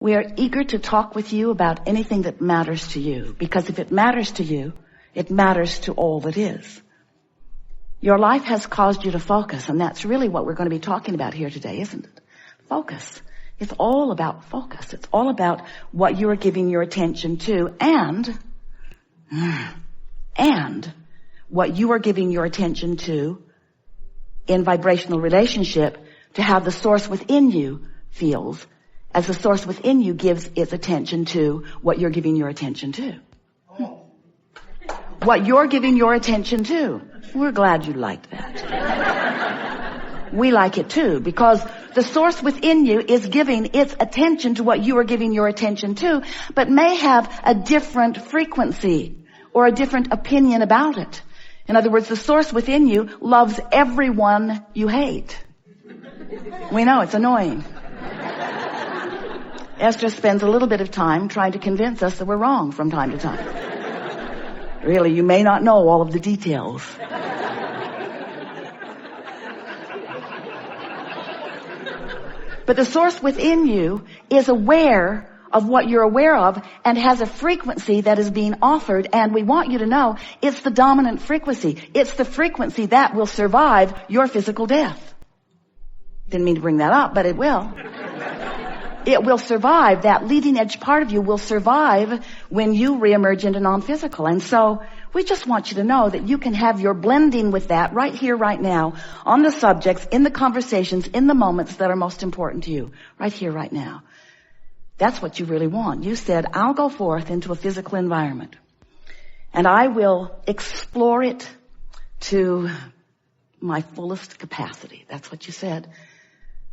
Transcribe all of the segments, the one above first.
We are eager to talk with you about anything that matters to you, because if it matters to you, it matters to all that is. Your life has caused you to focus, and that's really what we're going to be talking about here today, isn't it? Focus. It's all about focus. It's all about what you are giving your attention to and what you are giving your attention to in vibrational relationship to how the source within you feels as the source within you gives its attention to what you're giving your attention to. What you're giving your attention to. We're glad you liked that. We like it too, because the source within you is giving its attention to what you are giving your attention to, but may have a different frequency or a different opinion about it. In other words, the source within you loves everyone you hate. We know it's annoying. Esther spends a little bit of time trying to convince us that we're wrong from time to time. Really, you may not know all of the details. But the source within you is aware of what you're aware of and has a frequency that is being offered, and we want you to know it's the dominant frequency. It's the frequency that will survive your physical death. Didn't mean to bring that up, but it will. It will survive. That leading edge part of you will survive when you reemerge into non-physical. And so we just want you to know that you can have your blending with that right here, right now, on the subjects, in the conversations, in the moments that are most important to you, right here, right now. That's what you really want. You said, I'll go forth into a physical environment and I will explore it to my fullest capacity. That's what you said.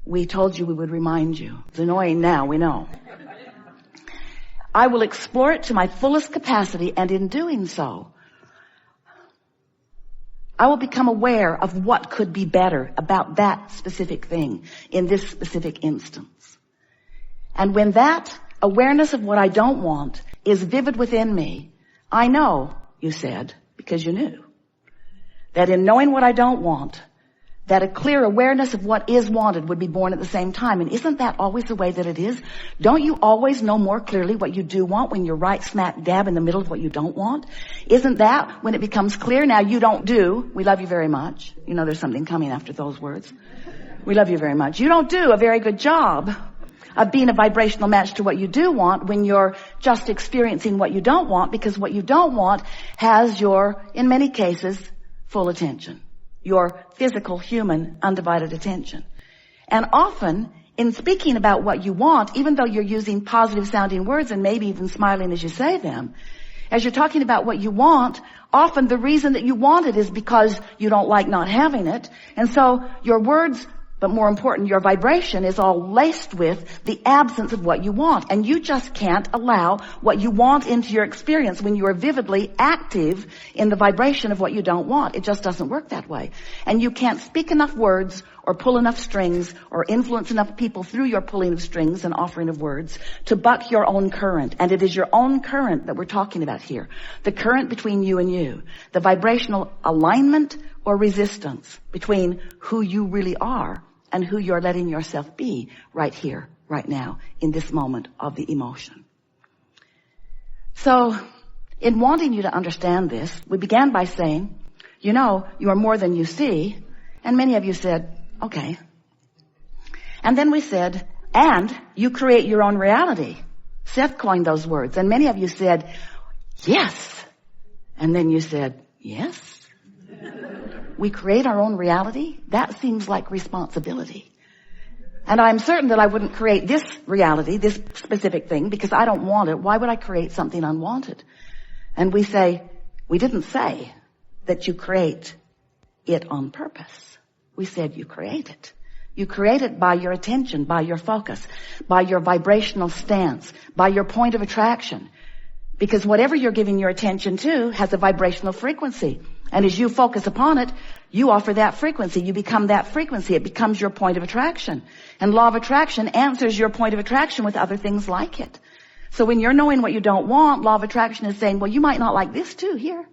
We told you we would remind you. It's annoying now, we know. I will explore it to my fullest capacity, and in doing so, I will become aware of what could be better about that specific thing in this specific instance. And when that awareness of what I don't want is vivid within me, I know, you said, because you knew, that in knowing what I don't want, that a clear awareness of what is wanted would be born at the same time. And isn't that always the way that it is? Don't you always know more clearly what you do want when you're right smack dab in the middle of what you don't want? Isn't that when it becomes clear? Now you don't do. We love you very much. You know there's something coming after those words. We love you very much. You don't do a very good job of being a vibrational match to what you do want when you're just experiencing what you don't want, because what you don't want has your, in many cases, full attention. Your physical, human, undivided attention. And often, in speaking about what you want, even though you're using positive sounding words and maybe even smiling as you say them, as you're talking about what you want, often the reason that you want it is because you don't like not having it. And so your words, but more important, your vibration is all laced with the absence of what you want. And you just can't allow what you want into your experience when you are vividly active in the vibration of what you don't want. It just doesn't work that way. And you can't speak enough words or pull enough strings or influence enough people through your pulling of strings and offering of words to buck your own current. And it is your own current that we're talking about here. The current between you and you. The vibrational alignment or resistance between who you really are and who you're letting yourself be right here, right now, in this moment of the emotion. So, in wanting you to understand this, we began by saying, you know, you are more than you see, and many of you said, okay. And then we said, and you create your own reality. Seth coined those words, and many of you said, yes. And then you said, yes. We create our own reality? That seems like responsibility. And I'm certain that I wouldn't create this reality, this specific thing, because I don't want it. Why would I create something unwanted? And we say, we didn't say that you create it on purpose. We said you create it. You create it by your attention, by your focus, by your vibrational stance, by your point of attraction. Because whatever you're giving your attention to has a vibrational frequency. And as you focus upon it, you offer that frequency. You become that frequency. It becomes your point of attraction. And law of attraction answers your point of attraction with other things like it. So when you're knowing what you don't want, law of attraction is saying, well, you might not like this too, here.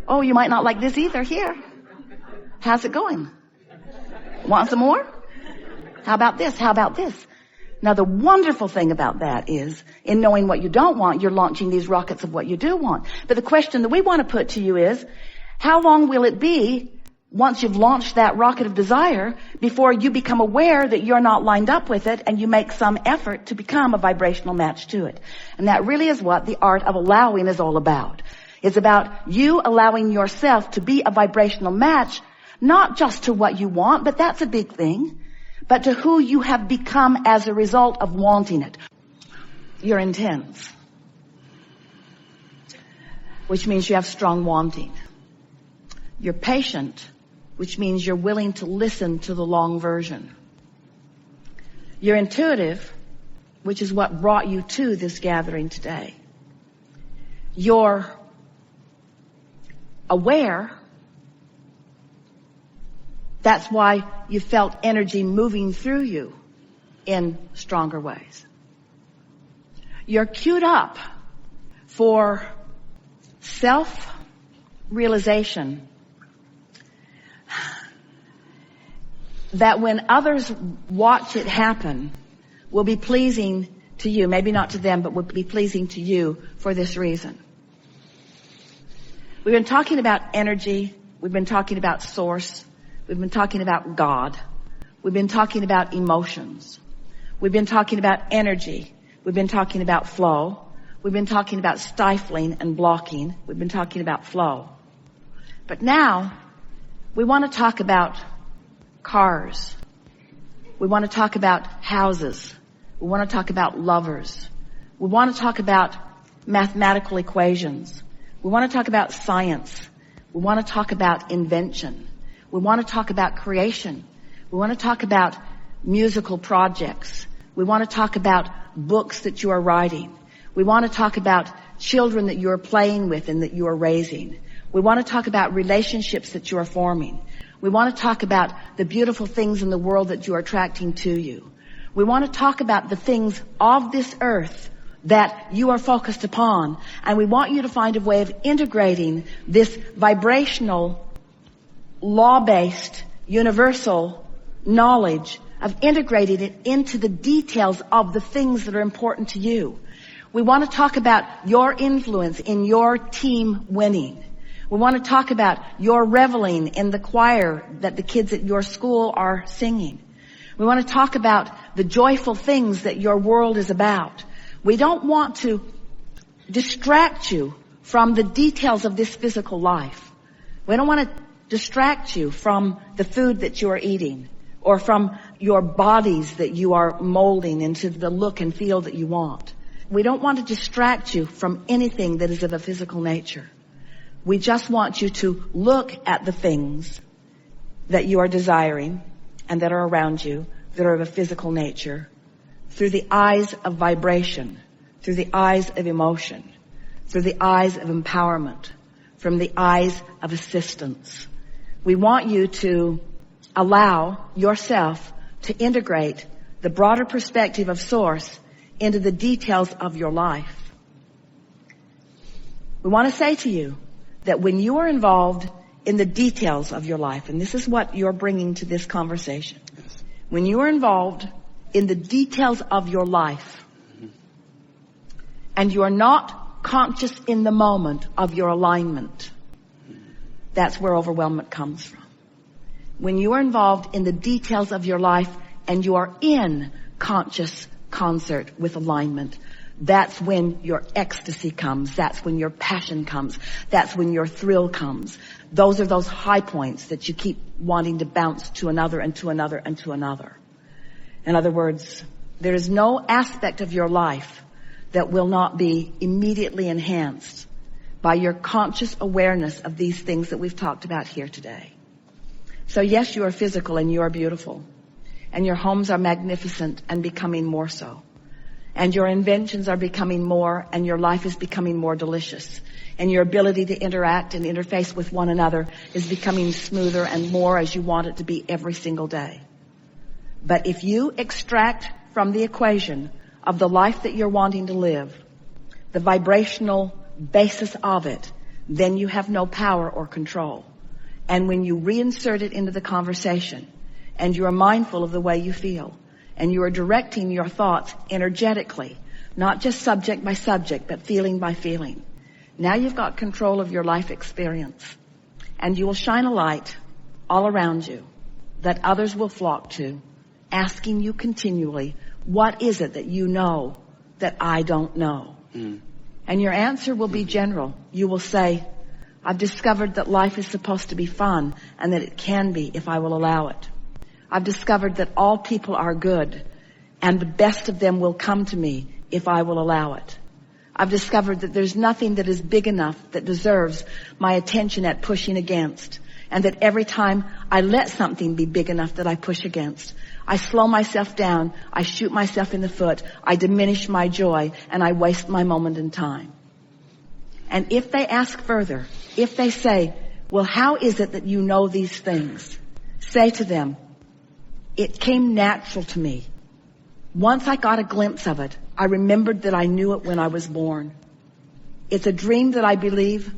Oh, you might not like this either, here. How's it going? Want some more? How about this? How about this? Now the wonderful thing about that is, in knowing what you don't want, you're launching these rockets of what you do want. But the question that we want to put to you is, how long will it be once you've launched that rocket of desire before you become aware that you're not lined up with it and you make some effort to become a vibrational match to it? And that really is what the art of allowing is all about. It's about you allowing yourself to be a vibrational match, not just to what you want, but that's a big thing, but to who you have become as a result of wanting it. You're intense, which means you have strong wanting. You're patient, which means you're willing to listen to the long version. You're intuitive, which is what brought you to this gathering today. You're aware. That's why you felt energy moving through you in stronger ways. You're queued up for self-realization that when others watch it happen will be pleasing to you. Maybe not to them, but will be pleasing to you for this reason. We've been talking about energy. We've been talking about source. We've been talking about God. We've been talking about emotions. We've been talking about energy. We've been talking about flow. We've been talking about stifling and blocking. We've been talking about flow. But now we want to talk about cars. We want to talk about houses. We want to talk about lovers. We want to talk about mathematical equations. We want to talk about science. We want to talk about invention. We want to talk about creation. We want to talk about musical projects. We want to talk about books that you are writing. We want to talk about children that you are playing with and that you are raising. We want to talk about relationships that you are forming. We want to talk about the beautiful things in the world that you are attracting to you. We want to talk about the things of this earth that you are focused upon. And we want you to find a way of integrating this vibrational, law-based, universal knowledge, of integrating it into the details of the things that are important to you. We want to talk about your influence in your team winning. We want to talk about your reveling in the choir that the kids at your school are singing. We want to talk about the joyful things that your world is about. We don't want to distract you from the details of this physical life. We don't want to distract you from the food that you are eating or from your bodies that you are molding into the look and feel that you want. We don't want to distract you from anything that is of a physical nature. We just want you to look at the things that you are desiring and that are around you that are of a physical nature through the eyes of vibration, through the eyes of emotion, through the eyes of empowerment, from the eyes of assistance. We want you to allow yourself to integrate the broader perspective of Source into the details of your life. We want to say to you that when you are involved in the details of your life, and this is what you're bringing to this conversation, when you are involved in the details of your life, and you are not conscious in the moment of your alignment, that's where overwhelmment comes from. When you are involved in the details of your life and you are in conscious concert with alignment, that's when your ecstasy comes. That's when your passion comes. That's when your thrill comes. Those are those high points that you keep wanting to bounce to another and to another and to another. In other words, there is no aspect of your life that will not be immediately enhanced by your conscious awareness of these things that we've talked about here today. So yes, you are physical and you are beautiful. And your homes are magnificent and becoming more so. And your inventions are becoming more, and your life is becoming more delicious. And your ability to interact and interface with one another is becoming smoother and more as you want it to be every single day. But if you extract from the equation of the life that you're wanting to live, the vibrational basis of it, then you have no power or control. And when you reinsert it into the conversation, and you are mindful of the way you feel, and you are directing your thoughts energetically, not just subject by subject, but feeling by feeling. Now you've got control of your life experience, and you will shine a light all around you that others will flock to, asking you continually, what is it that you know that I don't know? And your answer will be general. You will say, I've discovered that life is supposed to be fun and that it can be if I will allow it. I've discovered that all people are good and the best of them will come to me if I will allow it. I've discovered that there's nothing that is big enough that deserves my attention at pushing against, and that every time I let something be big enough that I push against, I slow myself down, I shoot myself in the foot, I diminish my joy, and I waste my moment in time. And if they ask further, if they say, well, how is it that you know these things? Say to them, it came natural to me. Once I got a glimpse of it, I remembered that I knew it when I was born. It's a dream that I believe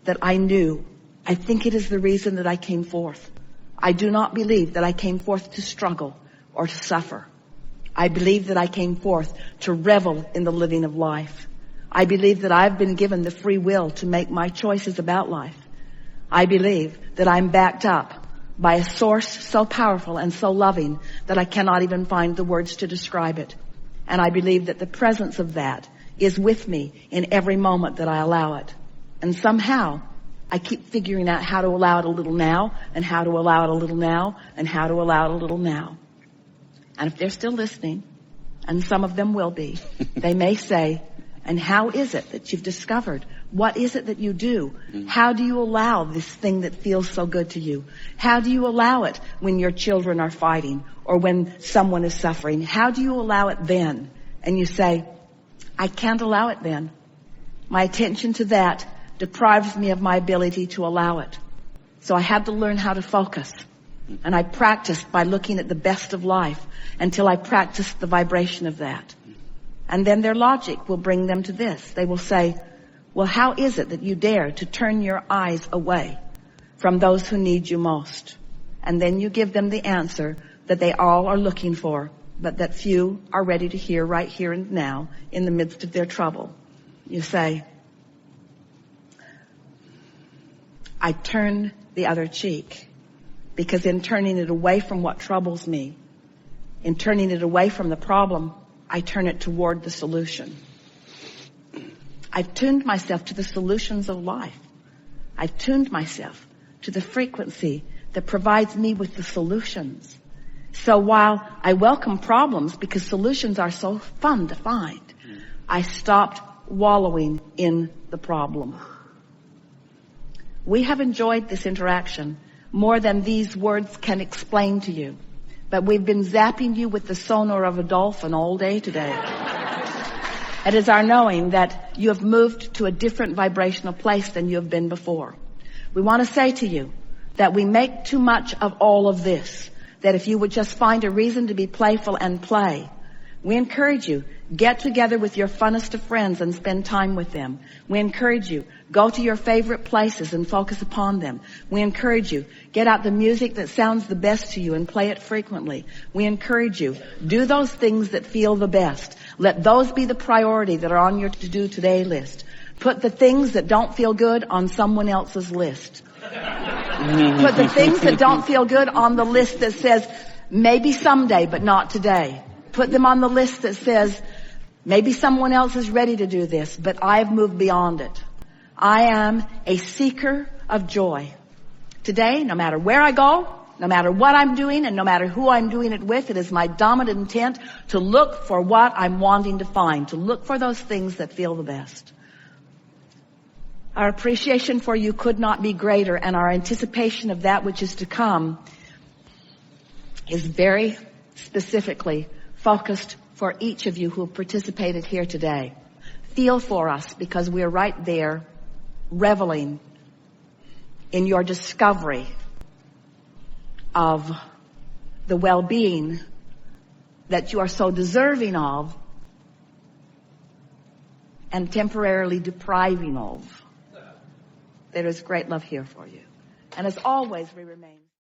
that I knew. I think it is the reason that I came forth. I do not believe that I came forth to struggle or to suffer. I believe that I came forth to revel in the living of life. I believe that I've been given the free will to make my choices about life. I believe that I'm backed up by a source so powerful and so loving that I cannot even find the words to describe it. And I believe that the presence of that is with me in every moment that I allow it. And somehow I keep figuring out how to allow it a little now, and how to allow it a little now, and how to allow it a little now. And if they're still listening, and some of them will be, they may say, and how is it that you've discovered? What is it that you do? How do you allow this thing that feels so good to you? How do you allow it when your children are fighting or when someone is suffering? How do you allow it then? And you say, I can't allow it then. My attention to that deprives me of my ability to allow it. So I had to learn how to focus. And I practiced by looking at the best of life until I practiced the vibration of that. And then their logic will bring them to this. They will say, well, how is it that you dare to turn your eyes away from those who need you most? And then you give them the answer that they all are looking for, but that few are ready to hear right here and now in the midst of their trouble. You say, I turn the other cheek, because in turning it away from what troubles me, in turning it away from the problem, I turn it toward the solution. I've tuned myself to the solutions of life. I've tuned myself to the frequency that provides me with the solutions. So while I welcome problems because solutions are so fun to find, I stopped wallowing in the problem. We have enjoyed this interaction more than these words can explain to you. But we've been zapping you with the sonar of a dolphin all day today. It is our knowing that you have moved to a different vibrational place than you have been before. We want to say to you that we make too much of all of this, that if you would just find a reason to be playful and play. We encourage you, get together with your funnest of friends and spend time with them. We encourage you, go to your favorite places and focus upon them. We encourage you, get out the music that sounds the best to you and play it frequently. We encourage you, do those things that feel the best. Let those be the priority that are on your to-do today list. Put the things that don't feel good on someone else's list. Put the things that don't feel good on the list that says, maybe someday, but not today. Put them on the list that says, maybe someone else is ready to do this, but I've moved beyond it. I am a seeker of joy. Today, no matter where I go, no matter what I'm doing, and no matter who I'm doing it with, it is my dominant intent to look for what I'm wanting to find, to look for those things that feel the best. Our appreciation for you could not be greater, and our anticipation of that which is to come is very specifically focused for each of you who have participated here today. Feel for us, because we're right there reveling in your discovery of the well-being that you are so deserving of and temporarily depriving of. There is great love here for you. And as always, we remain